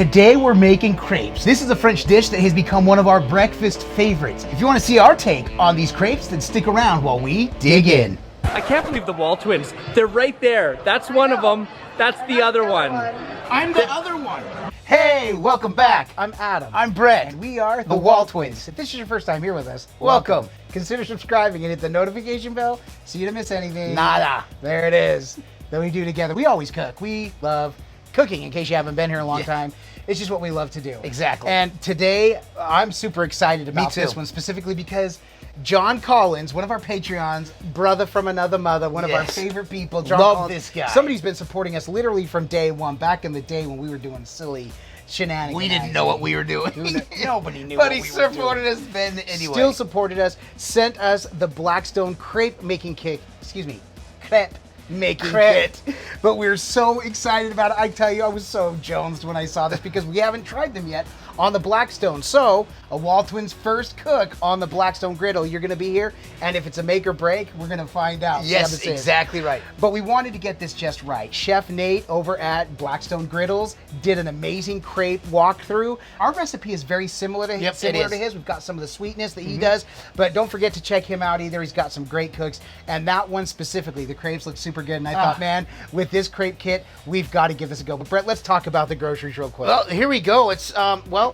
Today we're making crepes. This is a French dish that has become one of our breakfast favorites. If you want to see our take on these crepes, then stick around while we dig in. I can't believe the WALTWINS. They're right there. That's one of them. That's the other one. I'm the other one. Hey, welcome back. I'm Adam. I'm Brett. And we are the WALTWINS. If this is your first time here with us, Welcome. Consider subscribing and hit the notification bell so you don't miss anything. Nada. There it is. That we do together. We always cook. We love cooking, in case you haven't been here a long time. It's just what we love to do. Exactly. And today, I'm super excited about this one, specifically because John Collins, one of our Patreons, brother from another mother, one of our favorite people. John Love Collins, this guy. Somebody's been supporting us literally from day one, back in the day when we were doing silly shenanigans. We didn't know what we were doing. Nobody knew But what he we were doing. supported us then anyway. Still supported us, sent us the Blackstone Crepe Making Kit, Crepe Making Kit. But we're so excited about it. I tell you, I was so jonesed when I saw this because we haven't tried them yet on the Blackstone. So, a WALTWINS first cook on the Blackstone Griddle. You're going to be here, and if it's a make or break, we're going to find out. Yes, exactly right. But we wanted to get this just right. Chef Nate over at Blackstone Griddles did an amazing crepe walkthrough. Our recipe is very similar to his. We've got some of the sweetness that he does, but don't forget to check him out either. He's got some great cooks, and that one specifically, the crepes look super good, and I thought, man, with this crepe kit, we've got to give this a go. But Brett, let's talk about the groceries real quick. Well, here we go. It's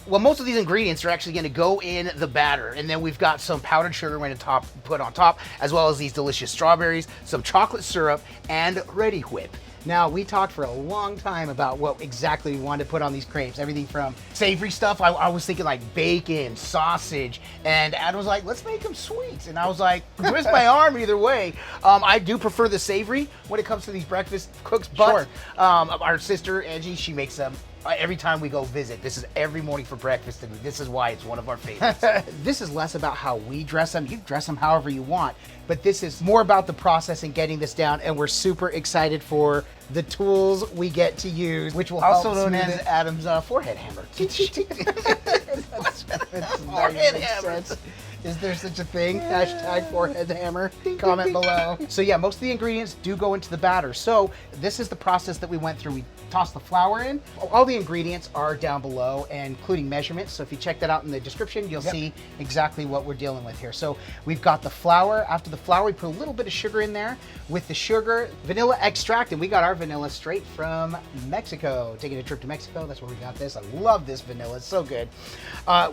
well, most of these ingredients are actually going to go in the batter, and then we've got some powdered sugar we're going to put on top, as well as these delicious strawberries, some chocolate syrup, and ready whip. Now, we talked for a long time about what exactly we wanted to put on these crepes. Everything from Savory stuff. I was thinking like bacon, sausage, and Adam was like, let's make them sweet. And I was like, twist my arm either way. I do prefer the savory when it comes to these breakfast cooks, but our sister, Angie, she makes them every time we go visit. This is every morning for breakfast, and this is why it's one of our favorites. This is less about how we dress them. You dress them however you want, but this is more about the process and getting this down, and we're super excited for the tools we get to use, which will Also help known as Adam's forehead hammer. Forehead hammer. Is there such a thing? Hashtag forehead hammer. Comment below. So yeah, most of the ingredients do go into the batter. So this is the process that we went through. We tossed the flour in. All the ingredients are down below, including measurements. So if you check that out in the description, you'll see exactly what we're dealing with here. So we've got the flour. After the flour, we put a little bit of sugar in there. With the sugar, vanilla extract, and we got our vanilla straight from Mexico. Taking a trip to Mexico, that's where we got this. I love this vanilla, it's so good.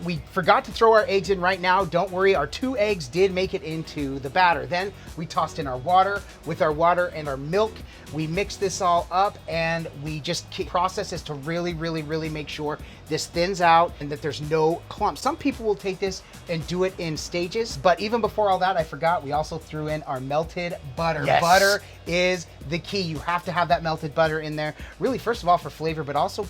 We forgot to throw our eggs in right now. Don't worry, our 2 eggs did make it into the batter. Then we tossed in our water. With our water and our milk, we mix this all up, and we just process this to really, really, really make sure this thins out and that there's no clumps. Some people will take this and do it in stages, but even before all that, I forgot, we also threw in our melted butter. Yes. Butter is the key. You have to have that melted butter in there, really, first of all, for flavor, but also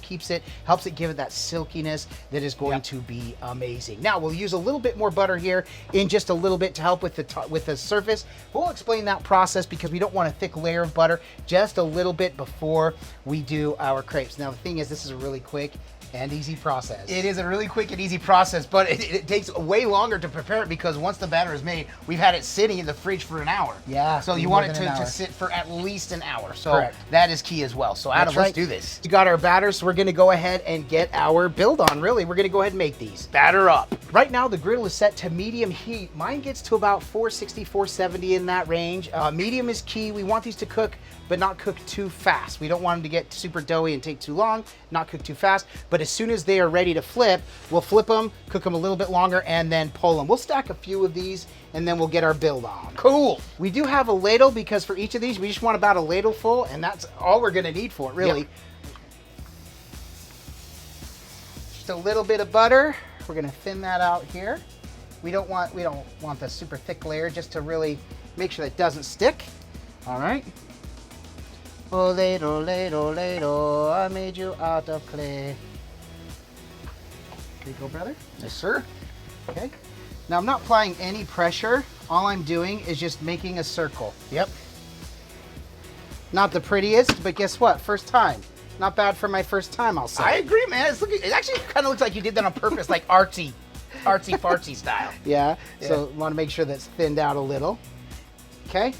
helps it give it that silkiness that is going to be amazing. Now, we'll use a little bit more butter here in just a little bit to help with the surface. We'll explain that process because we don't want a thick layer of butter, just a little bit before we do our crepes. Now, the thing is, this is a really quick and easy process. It is a really quick and easy process, but it takes way longer to prepare it because once the batter is made, we've had it sitting in the fridge for an hour. Yeah. So you want it to sit for at least an hour. So that is key as well. So Adam, let's do this. You got our batter, so we're gonna go ahead and get our build on, really. We're gonna go ahead and make these. Batter up. Right now, the griddle is set to medium heat. Mine gets to about 460, 470 in that range. Medium is key. We want these to cook, but not cook too fast. We don't want them to get super doughy and take too long, not cook too fast. But as soon as they are ready to flip, we'll flip them, cook them a little bit longer, and then pull them. We'll stack a few of these, and then we'll get our build on. Cool. We do have a ladle because for each of these, we just want about a ladle full, and that's all we're gonna need for it, really. Yep. Just a little bit of butter. We're gonna thin that out here. We don't want the super thick layer, just to really make sure that it doesn't stick. All right. Oh, ladle, ladle, ladle, I made you out of clay. Here you go, brother. Yes, sir. Okay. Now, I'm not applying any pressure. All I'm doing is just making a circle. Yep. Not the prettiest, but guess what? First time. Not bad for my first time, I'll say. I agree, man. It actually kind of looks like you did that on purpose, like artsy fartsy style. Yeah. So want to make sure that's thinned out a little. Okay.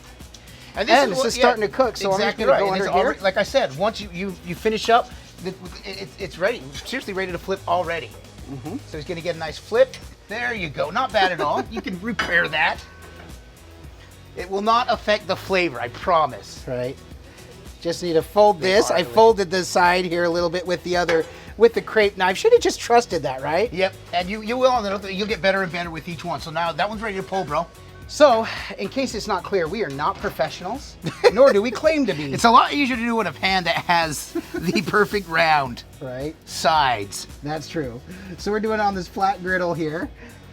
And this is starting to cook, so exactly I'm just right. going to go under here. Like I said, once you finish up, It's ready. Seriously ready to flip already. So he's going to get a nice flip. There you go. Not bad at all. You can repair that. It will not affect the flavor, I promise. Right. Just need to fold this. I folded the side here a little bit with the crepe knife. Should have just trusted that, right? Yep. And you will, and you'll get better and better with each one. So now that one's ready to pull, bro. So, in case it's not clear, we are not professionals, nor do we claim to be. It's a lot easier to do in a pan that has the perfect round sides. That's true. So we're doing it on this flat griddle here,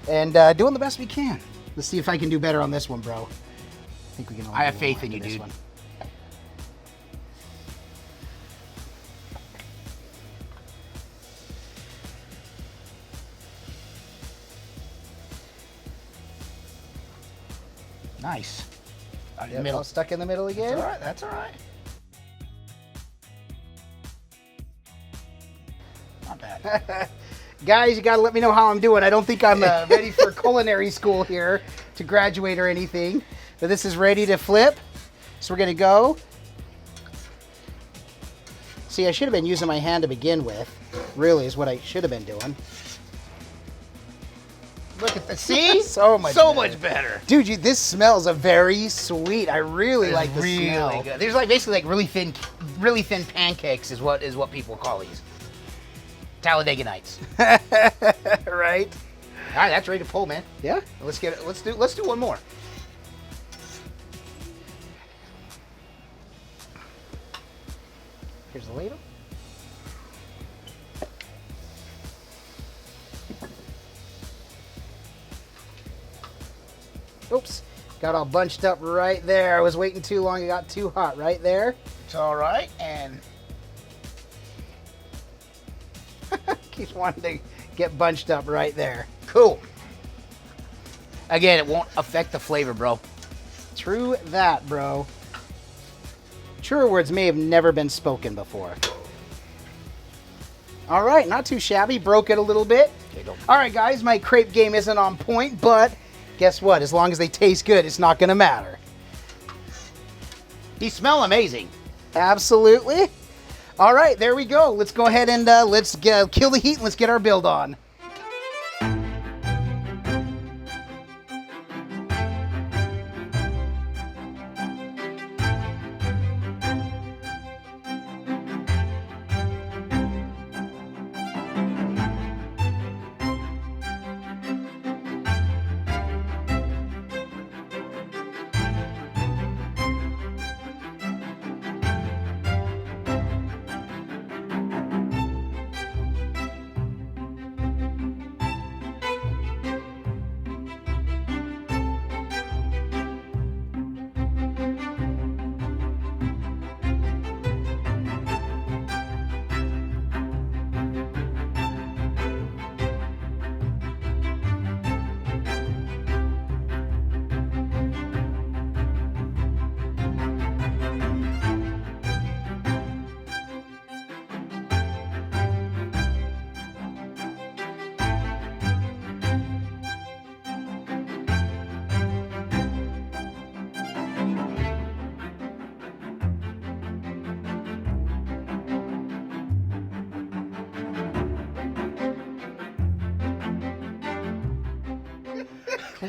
and doing the best we can. Let's see if I can do better on this one, bro. I think we can. I have faith in you, dude. One. Nice. Middle. Stuck in the middle again? That's all right. That's all right. Not bad. Guys, you got to let me know how I'm doing. I don't think I'm ready for culinary school here to graduate or anything. But this is ready to flip. So we're going to go. See, I should have been using my hand to begin with. Really is what I should have been doing. Look at the see? So much better. Dude, this smells very sweet. I really like the smell. Good. There's basically really thin pancakes is what people call these. Talladega Nights. Right? All right, that's ready to pull, man. Yeah. Let's do one more. Here's the ladle. Oops, got all bunched up right there. I was waiting too long, it got too hot right there. It's all right, and keeps wanting to get bunched up right there. Cool. Again, it won't affect the flavor, bro. True that, bro. Truer words may have never been spoken before. All right, not too shabby. Broke it a little bit. Okay, go. All right, guys, my crepe game isn't on point, but guess what? As long as they taste good, it's not going to matter. These smell amazing. Absolutely. All right, there we go. Let's go ahead and let's kill the heat and let's get our build on.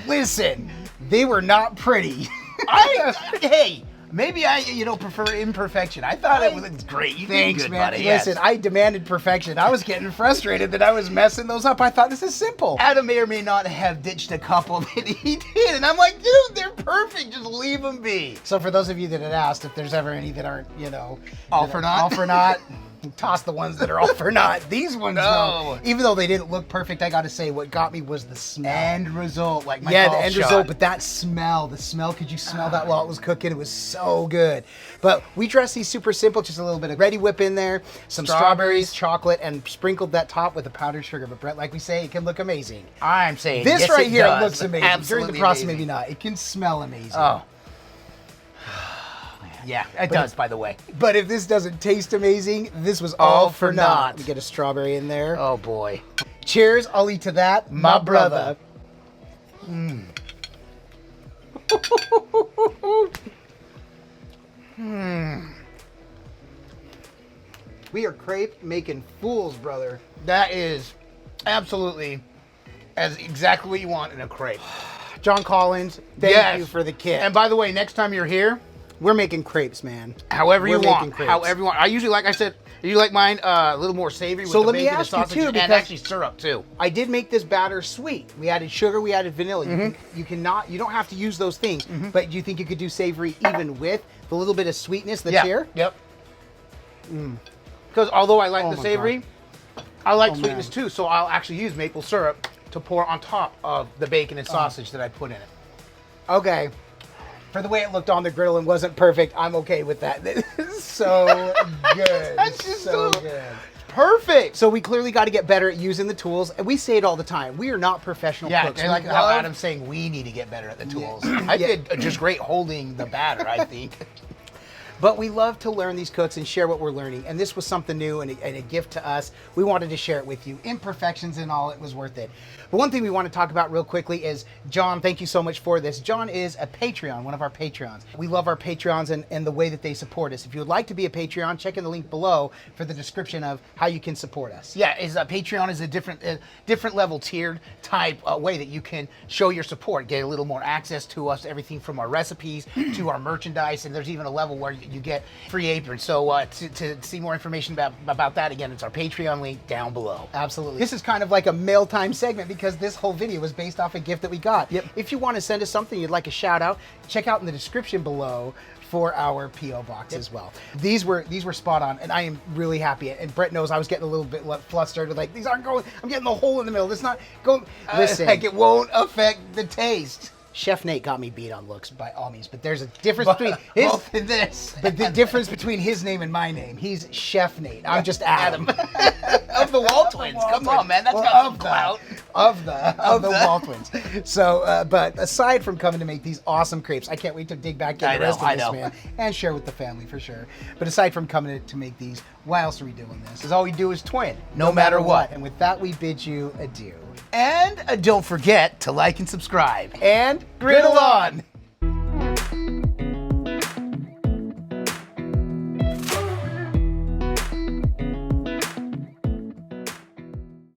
Listen, they were not pretty. Hey, maybe I prefer imperfection. I thought it was great. You did good, man. buddy. Listen, I demanded perfection. I was getting frustrated that I was messing those up. I thought this is simple. Adam may or may not have ditched a couple that he did, and I'm like, dude, they're perfect. Just leave them be. So for those of you that had asked if there's ever any that aren't, all for naught. All for naught. Toss the ones that are all for naught. These ones, no. Even though they didn't look perfect, I got to say, what got me was the smell. End result, like my the golf end shot. result, but that smell, could you smell that while it was cooking? It was so good. But we dressed these super simple, just a little bit of Ready Whip in there, some strawberries, chocolate, and sprinkled that top with the powdered sugar. But Brett, like we say, it can look amazing. I'm saying this yes, right here does. looks amazing. Absolutely During the process, amazing. maybe not. It can smell amazing. Oh. Yeah, it does, by the way. But if this doesn't taste amazing, this was all for naught. We get a strawberry in there. Oh, boy. Cheers. I'll eat to that, my brother. We are crepe making fools, brother. That is absolutely as exactly what you want in a crepe. John Collins, thank you for the kit. And by the way, next time you're here, we're making crepes, man. However you We're want. making crepes. However you want. I usually, like I said, you like mine a little more savory with So the let me bacon and ask you, sausage too, and because- actually syrup too. I did make this batter sweet. We added sugar, we added vanilla. You don't have to use those things, but do you think you could do savory even with the little bit of sweetness that's here? Yep. Because although I like Oh the my savory, I like Oh, sweetness man. too. So I'll actually use maple syrup to pour on top of the bacon and sausage that I put in it. Okay. For the way it looked on the griddle and wasn't perfect, I'm okay with that. So good. That's just so so- good. Perfect. So we clearly got to get better at using the tools, and we say it all the time. We are not professional Yeah, cooks. and We like how love- Adam's saying we need to get better at the tools. Yeah. I Yeah. did just great holding the batter, I think. But we love to learn these cooks and share what we're learning. And this was something new and a gift to us. We wanted to share it with you. Imperfections and all, it was worth it. But one thing we want to talk about real quickly is John, thank you so much for this. John is a Patreon, one of our Patreons. We love our Patreons and the way that they support us. If you would like to be a Patreon, check in the link below for the description of how you can support us. Yeah, Patreon is a different level tiered type way that you can show your support, get a little more access to us, everything from our recipes to our merchandise, and there's even a level where you get free aprons. So to see more information about that, again, it's our Patreon link down below. Absolutely. This is kind of like a mail time segment because this whole video was based off a gift that we got. Yep. If you want to send us something you'd like a shout out, check out in the description below for our P.O. Box as well. These were spot on, and I am really happy. And Brett knows I was getting a little bit flustered. Like, these aren't going, I'm getting the hole in the middle. It's not going. Listen. Like it won't affect the taste. Chef Nate got me beat on looks by all means, but there's a difference between his Both in this. but the difference between his name and my name. He's Chef Nate. I'm just Adam. Of the WALTWINS. Come on, man. That's got some clout. Of the WALTWINS. So, but aside from coming to make these awesome crepes, I can't wait to dig back into I the rest know, of I this, know. man, and share with the family for sure. But aside from coming to make these, why else are we doing this? Because all we do is twin, no matter what. And with that, we bid you adieu. And don't forget to like and subscribe. And Griddle on!